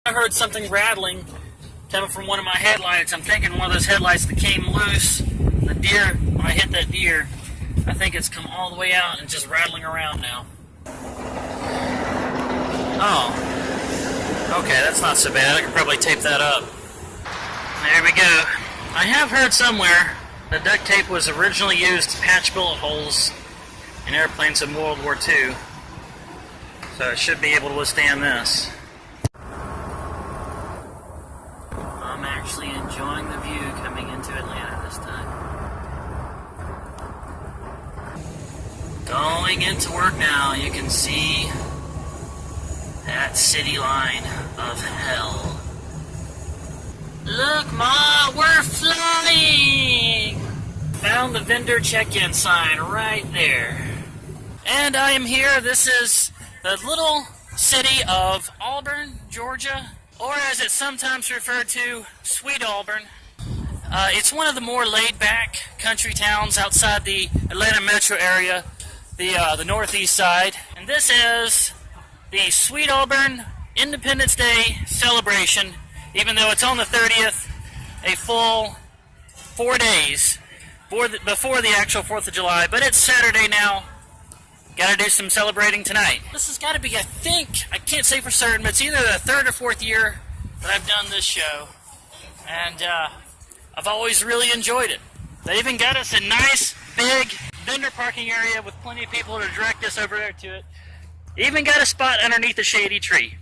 I heard something rattling coming from one of my headlights. I'm thinking one of those headlights that came loose. The deer, when I hit that deer, I think it's come all the way out and just rattling around now. Oh, okay, that's not so bad. I could probably tape that up. There we go. I have heard somewhere that duct tape was originally used to patch bullet holes in airplanes in World War II. So it should be able to withstand this. I'm actually enjoying the view coming into Atlanta this time. Going into work now, you can see that city line of hell. Look, Ma, we're flying! Found the vendor check-in sign right there. And I am here. This is the little city of Auburn, Georgia, or as it's sometimes referred to, Sweet Auburn. It's one of the more laid-back country towns outside the Atlanta metro area, the northeast side. And this is the Sweet Auburn Independence Day celebration, even though it's on the 30th, a full 4 days before the actual 4th of July. But it's Saturday now. Got to do some celebrating tonight. This has got to be, I can't say for certain, but it's either the 3rd or 4th year that I've done this show. And I've always really enjoyed it. They even got us a nice, big vendor parking area with plenty of people to direct us over there to it. Even got a spot underneath a shady tree.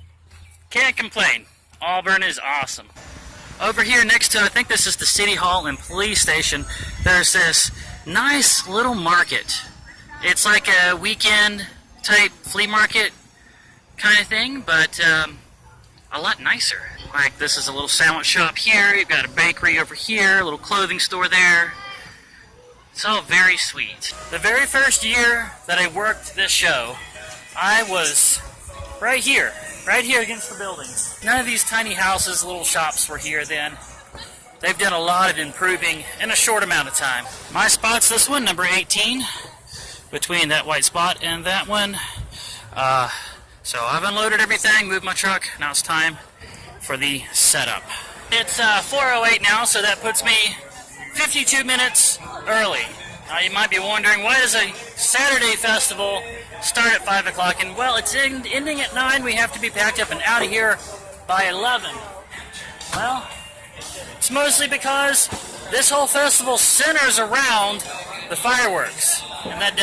Can't complain. Auburn is awesome. Over here next to, I think this is the City Hall and Police Station, there's this nice little market. It's like a weekend type flea market kind of thing, but a lot nicer. Like this is a little sandwich shop here, you've got a bakery over here, a little clothing store there. It's all very sweet. The very first year that I worked this show, I was right here against the building. None of these tiny houses, little shops were here then. They've done a lot of improving in a short amount of time. My spot's this one, number 18, between that white spot and that one. So I've unloaded everything, moved my truck, now it's time for the setup. It's 4:08 now, so that puts me 52 minutes early. You might be wondering, why does a Saturday festival start at 5 o'clock? And well, it's ending at 9. We have to be packed up and out of here by 11. Well, it's mostly because this whole festival centers around the fireworks. And that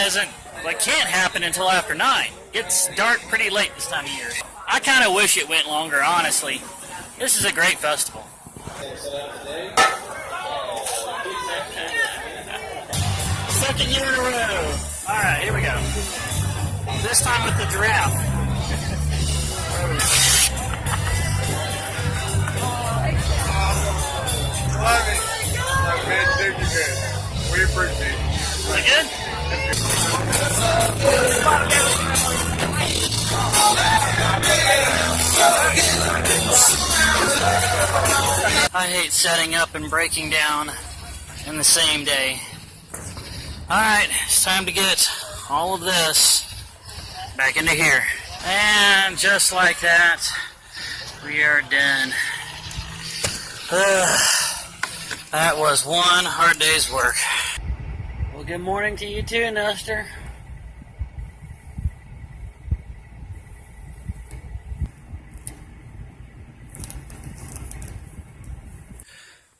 can't happen until after 9. It's dark pretty late this time of year. I kind of wish it went longer, honestly. This is a great festival. Second year in a row. Alright, here we go. This time with the giraffe. We appreciate it. Is that good? I hate setting up and breaking down in the same day. Alright, it's time to get all of this back into here. And just like that, we are done. That was one hard day's work. Well, good morning to you too, Nestor.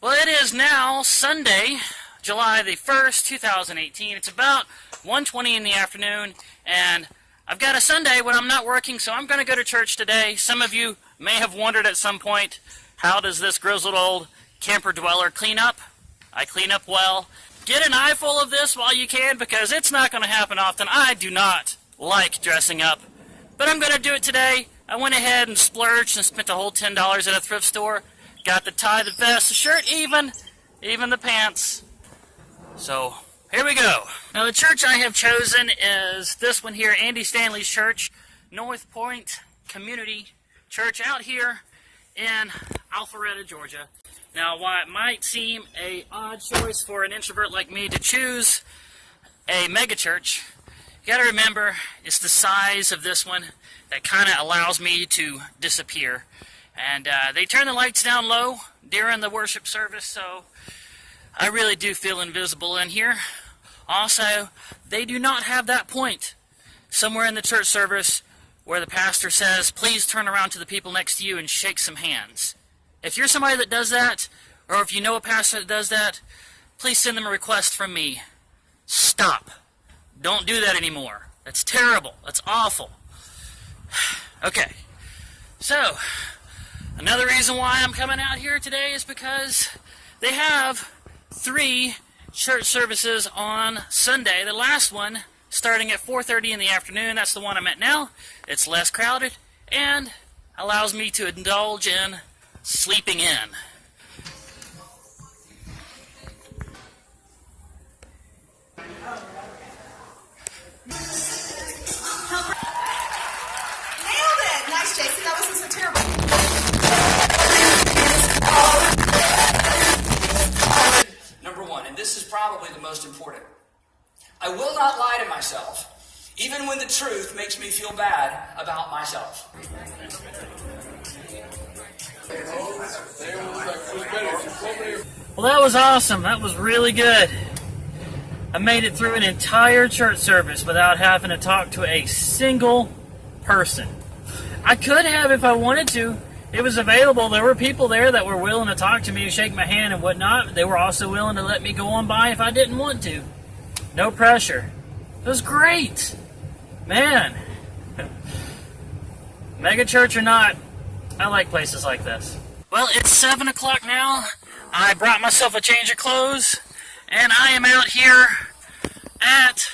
Well, it is now Sunday, July the 1st, 2018. It's about 1:20 in the afternoon, and I've got a Sunday when I'm not working, so I'm going to go to church today. Some of you may have wondered at some point, how does this grizzled old camper dweller clean up? I clean up well. Get an eyeful of this while you can, because it's not going to happen often. I do not like dressing up, but I'm going to do it today. I went ahead and splurged and spent a whole $10 at a thrift store. Got the tie, the vest, the shirt, even the pants. So, here we go. Now, the church I have chosen is this one here, Andy Stanley's church, North Point Community Church out here in Alpharetta, Georgia. Now, while it might seem an odd choice for an introvert like me to choose a megachurch, you got to remember it's the size of this one that kind of allows me to disappear. And they turn the lights down low during the worship service, so I really do feel invisible in here. Also, they do not have that point somewhere in the church service where the pastor says, please turn around to the people next to you and shake some hands. If you're somebody that does that, or if you know a pastor that does that, please send them a request from me. Stop. Don't do that anymore. That's terrible. That's awful. Okay. So, another reason why I'm coming out here today is because they have 3 church services on Sunday. The last one starting at 4:30 in the afternoon. That's the one I'm at now. It's less crowded and allows me to indulge in sleeping in. Nailed it! Nice, Jason. That wasn't so terrible. Number 1, and this is probably the most important. I will not lie to myself, even when the truth makes me feel bad about myself. Well, that was awesome. That was really good. I made it through an entire church service without having to talk to a single person. I could have if I wanted to. It was available. There were people there that were willing to talk to me, shake my hand and whatnot. They were also willing to let me go on by if I didn't want to. No pressure. It was great. Man. Mega church or not, I like places like this. Well, it's 7 o'clock now. I brought myself a change of clothes, and I am out here at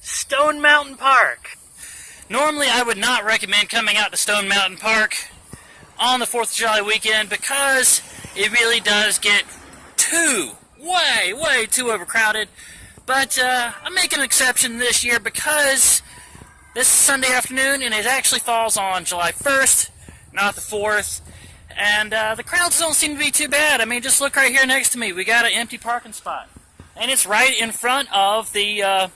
Stone Mountain Park. Normally, I would not recommend coming out to Stone Mountain Park on the 4th of July weekend because it really does get way too overcrowded. But I'm making an exception this year because this is Sunday afternoon and it actually falls on July 1st, not the 4th. And the crowds don't seem to be too bad. I mean, just look right here next to me. We got an empty parking spot. And it's right in front of the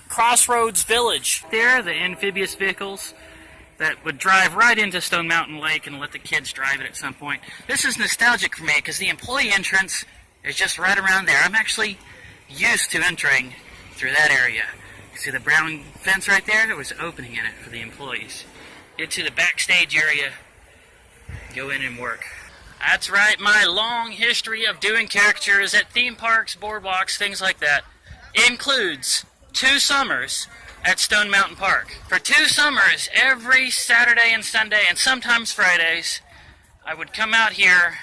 Crossroads Village. There, the amphibious vehicles that would drive right into Stone Mountain Lake and let the kids drive it at some point. This is nostalgic for me because the employee entrance is just right around there. I'm actually used to entering through that area. You see the brown fence right there? There was an opening in it for the employees. Get to the backstage area, go in and work. That's right, my long history of doing caricatures at theme parks, boardwalks, things like that includes 2 summers at Stone Mountain Park. For 2 summers, every Saturday and Sunday, and sometimes Fridays, I would come out here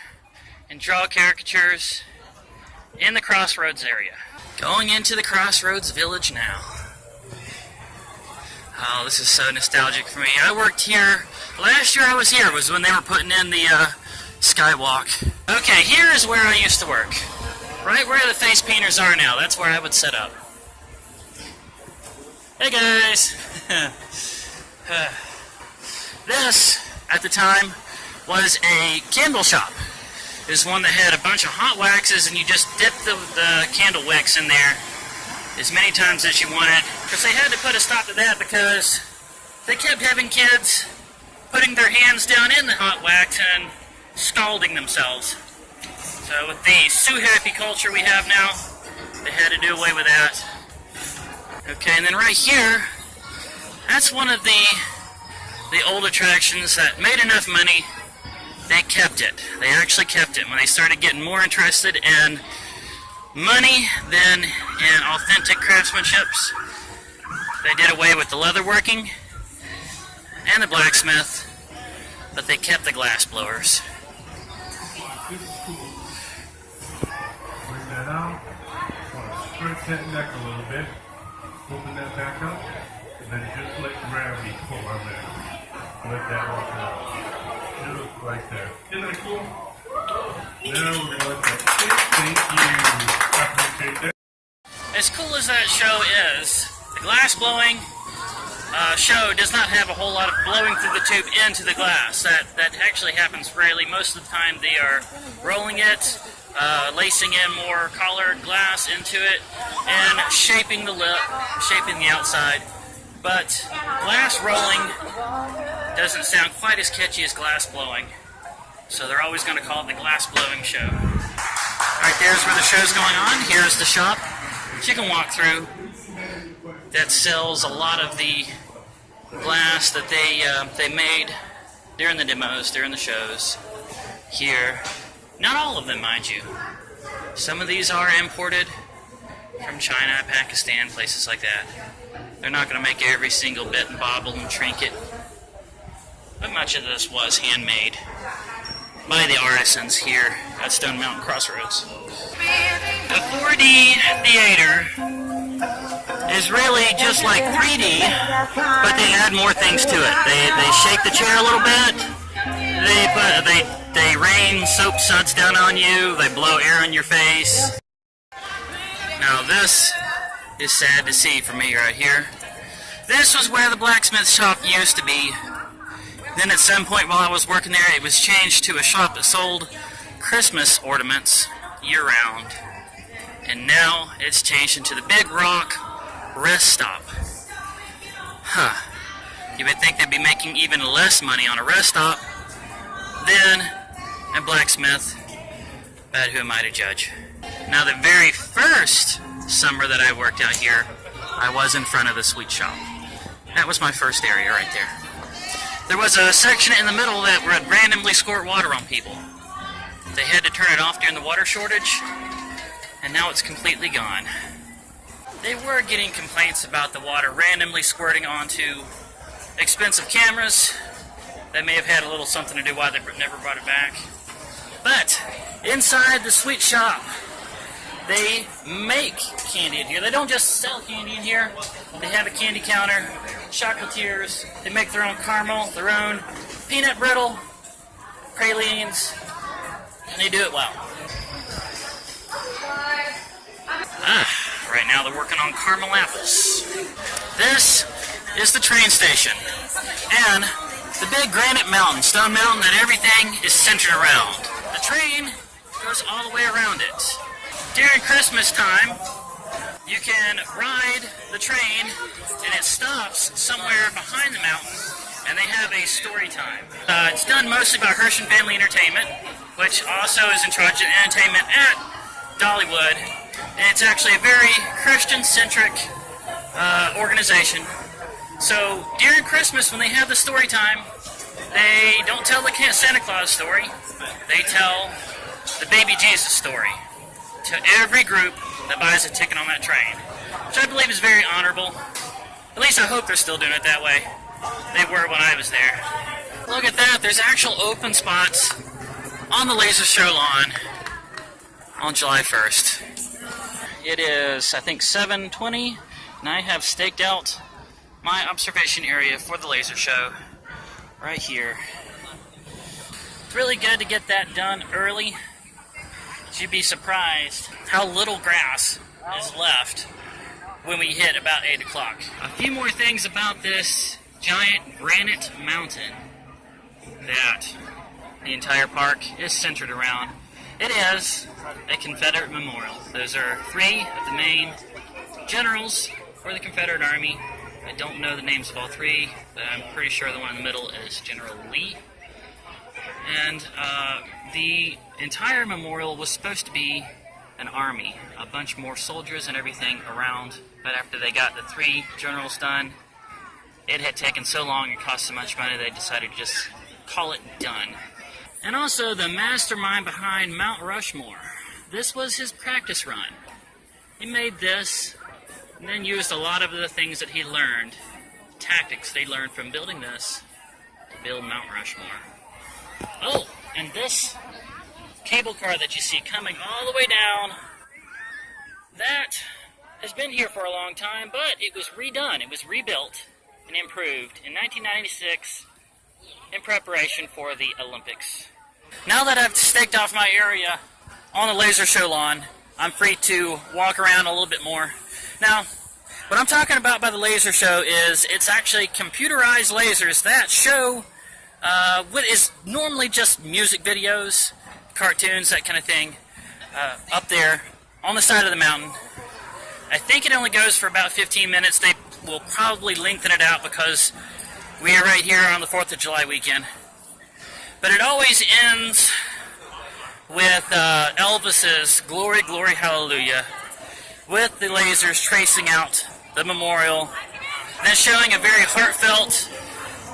and draw caricatures in the Crossroads area. Going into the Crossroads Village now. Oh, this is so nostalgic for me. I worked here, last year I was here was when they were putting in the skywalk. Okay, here is where I used to work. Right where the face painters are now, that's where I would set up. Hey guys! This, at the time, was a candle shop. It was one that had a bunch of hot waxes and you just dip the candle wicks in there as many times as you wanted. Because they had to put a stop to that because they kept having kids putting their hands down in the hot wax and scalding themselves. So with the Sue Happy culture we have now, they had to do away with that. Okay, and then right here, that's one of the old attractions that made enough money. They kept it. They actually kept it when they started getting more interested in money than in authentic craftsmanships. They did away with the leatherworking and the blacksmith, but they kept the glass blowers. Bring that out. Stretch that neck a little bit. Open that back up. And then just let gravity pull on that. Let that walk out. Right there. Isn't that cool? Now we're going to let that sit. Thank you. I appreciate that. As cool as that show is, the glass blowing show does not have a whole lot of blowing through the tube into the glass. That actually happens rarely. Most of the time they are rolling it, lacing in more colored glass into it, and shaping the lip, shaping the outside. But glass rolling doesn't sound quite as catchy as glass blowing. So they're always going to call it the glass blowing show. Alright, there's where the show's going on. Here's the shop that you can walk through that sells a lot of the glass that they made during the demos, during the shows here. Not all of them, mind you. Some of these are imported from China, Pakistan, places like that. They're not going to make every single bit and bauble and trinket, but much of this was handmade by the artisans here at Stone Mountain Crossroads. The 4D theater is really just like 3D, but they add more things to it. They shake the chair a little bit. They rain soap suds down on you. They blow air in your face. Now this is sad to see for me right here. This was where the blacksmith shop used to be. Then at some point while I was working there, it was changed to a shop that sold Christmas ornaments year-round. And now it's changed into the Big Rock Rest Stop. Huh. You would think they'd be making even less money on a rest stop than a blacksmith. But who am I to judge? Now the very first summer that I worked out here, I was in front of the sweet shop. That was my first area right there. There was a section in the middle that would randomly squirt water on people. They had to turn it off during the water shortage, and now it's completely gone. They were getting complaints about the water randomly squirting onto expensive cameras. That may have had a little something to do why they never brought it back. But inside the sweet shop, they make candy in here. They don't just sell candy in here. They have a candy counter, chocolatiers. They make their own caramel, their own peanut brittle, pralines, and they do it well. Right now they're working on caramel apples. This is the train station. And the big granite mountain, stone mountain that everything is centered around. The train goes all the way around it. During Christmas time, you can ride the train and it stops somewhere behind the mountain and they have a story time. It's done mostly by Hershey Family Entertainment, which also is in charge of entertainment at Dollywood. And it's actually a very Christian-centric organization. So during Christmas, when they have the story time, they don't tell the Santa Claus story. They tell the baby Jesus story to every group that buys a ticket on that train, which I believe is very honorable. At least I hope they're still doing it that way. They were when I was there. Look at that. There's actual open spots on the laser show lawn on July 1st. It is, I think, 7:20, and I have staked out my observation area for the laser show right here. It's really good to get that done early. You'd be surprised how little grass is left when we hit about 8 o'clock. A few more things about this giant granite mountain that the entire park is centered around. It is a Confederate memorial. Those are 3 of the main generals for the Confederate Army. I don't know the names of all 3, but I'm pretty sure the one in the middle is General Lee. And the entire memorial was supposed to be an army, a bunch more soldiers and everything around, but after they got the 3 generals done, it had taken so long and cost so much money they decided to just call it done. And also the mastermind behind Mount Rushmore. This was his practice run. He made this and then used a lot of the things that he learned, tactics they learned from building this, to build Mount Rushmore. Oh, and this cable car that you see coming all the way down, that has been here for a long time, but it was redone. It was rebuilt and improved in 1996 in preparation for the Olympics. Now that I've staked off my area on the laser show lawn, I'm free to walk around a little bit more. Now, what I'm talking about by the laser show is it's actually computerized lasers that show what is normally just music videos, cartoons, that kind of thing, up there on the side of the mountain. I think it only goes for about 15 minutes. They will probably lengthen it out because we are right here on the 4th of July weekend. But it always ends with Elvis's Glory, Glory, Hallelujah, with the lasers tracing out the memorial, and then showing a very heartfelt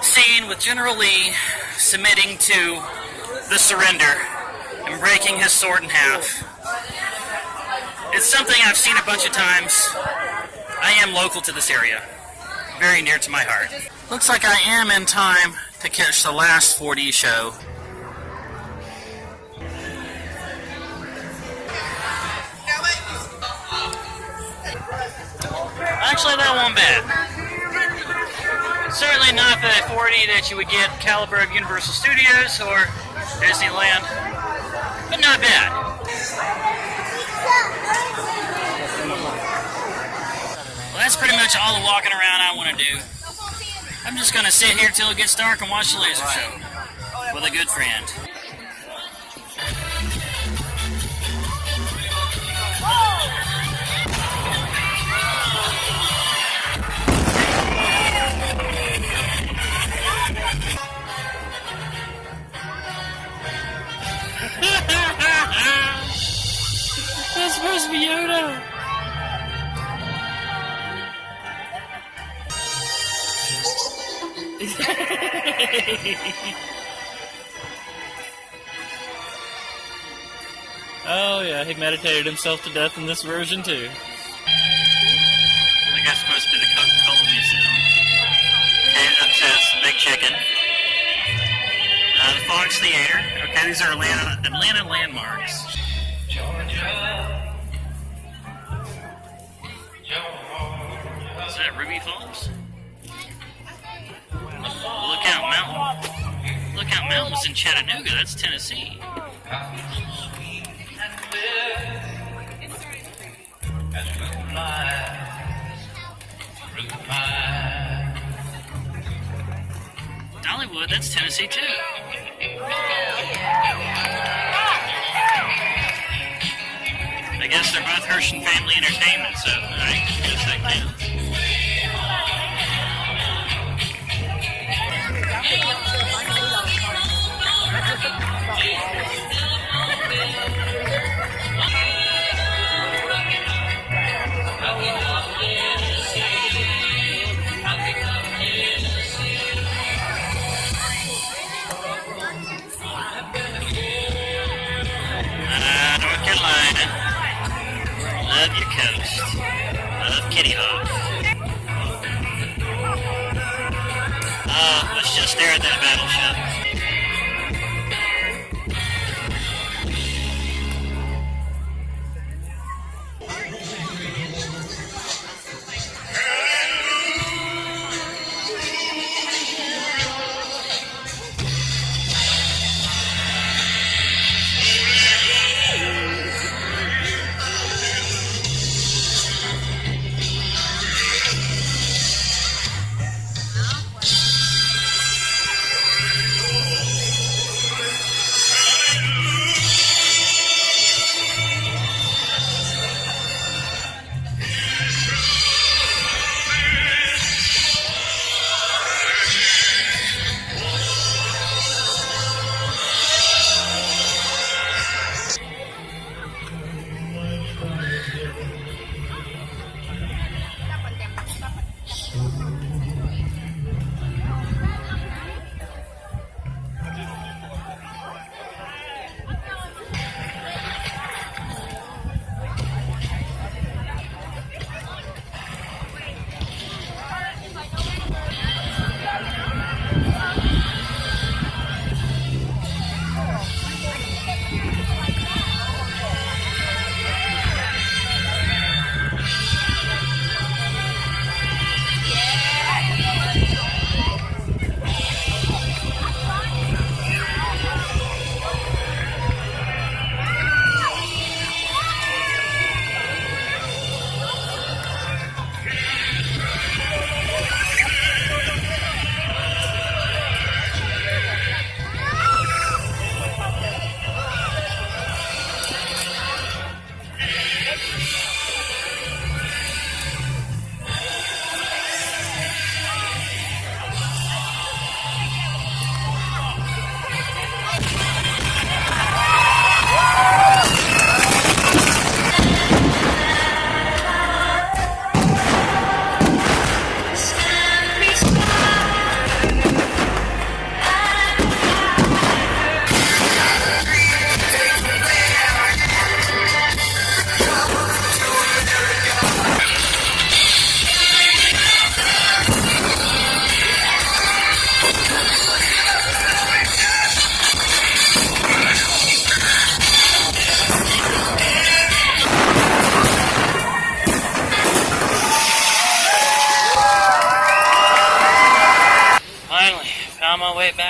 scene with General Lee submitting to the surrender and breaking his sword in half. It's something I've seen a bunch of times. I am local to this area, very near to my heart. Looks like I am in time to catch the last 4D show. Actually, that wasn't bad. Certainly not the 4D that you would get caliber of Universal Studios or Disneyland, but not bad. Well, that's pretty much all the walking around I want to do. I'm just going to sit here till it gets dark and watch the laser show with a good friend. That's supposed to be Yoda. Oh yeah, he meditated himself to death in this version too. I think that's supposed to be the Coca-Cola Museum. Okay, that says Big Chicken. The Fox Theater. Okay, these are Atlanta landmarks. Is that Ruby Falls? Lookout Mountain. Lookout Mountain was in Chattanooga. That's Tennessee. Dollywood, that's Tennessee too. I guess they're both Hershey Family Entertainment, so I guess that counts. North Carolina. Love your coast. Love Kitty Hawk. Let's just stare at that battleship.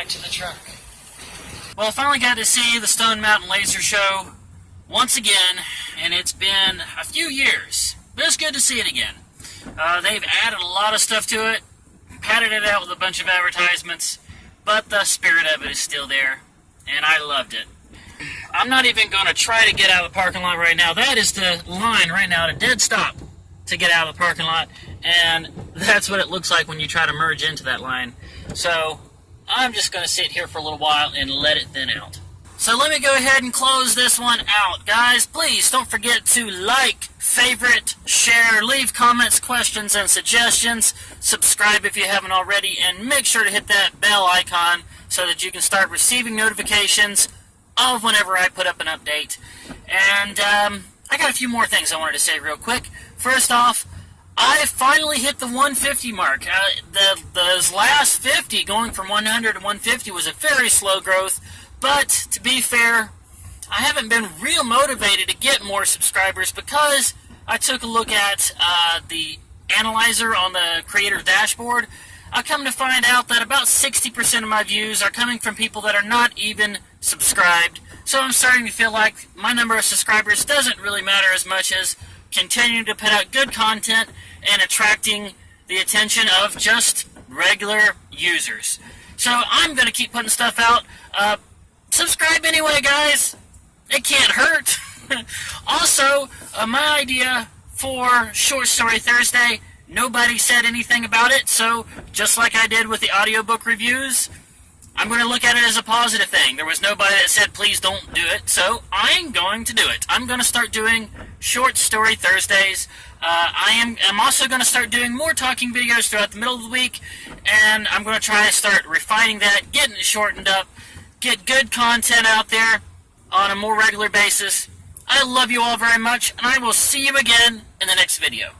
to the truck. Well, I finally got to see the Stone Mountain Laser Show once again, and it's been a few years, but it's good to see it again. They've added a lot of stuff to it, padded it out with a bunch of advertisements, but the spirit of it is still there, and I loved it. I'm not even going to try to get out of the parking lot right now. That is the line right now, at a dead stop to get out of the parking lot, and that's what it looks like when you try to merge into that line. So I'm just going to sit here for a little while and let it thin out. So let me go ahead and close this one out. Guys, please don't forget to like, favorite, share, leave comments, questions, and suggestions. Subscribe if you haven't already, and make sure to hit that bell icon so that you can start receiving notifications of whenever I put up an update. And I got a few more things I wanted to say real quick. First off, I finally hit the 150 mark. Those last 50, going from 100 to 150, was a very slow growth. But, to be fair, I haven't been real motivated to get more subscribers because I took a look at the analyzer on the creator dashboard. I come to find out that about 60% of my views are coming from people that are not even subscribed. So I'm starting to feel like my number of subscribers doesn't really matter as much as continuing to put out good content and attracting the attention of just regular users. So I'm going to keep putting stuff out. Subscribe anyway, guys. It can't hurt. Also, my idea for Short Story Thursday, nobody said anything about it, so just like I did with the audiobook reviews, I'm going to look at it as a positive thing. There was nobody that said, please don't do it, so I'm going to do it. I'm going to start doing Short Story Thursdays. I'm also going to start doing more talking videos throughout the middle of the week, and I'm going to try to start refining that, getting it shortened up, get good content out there on a more regular basis. I love you all very much, and I will see you again in the next video.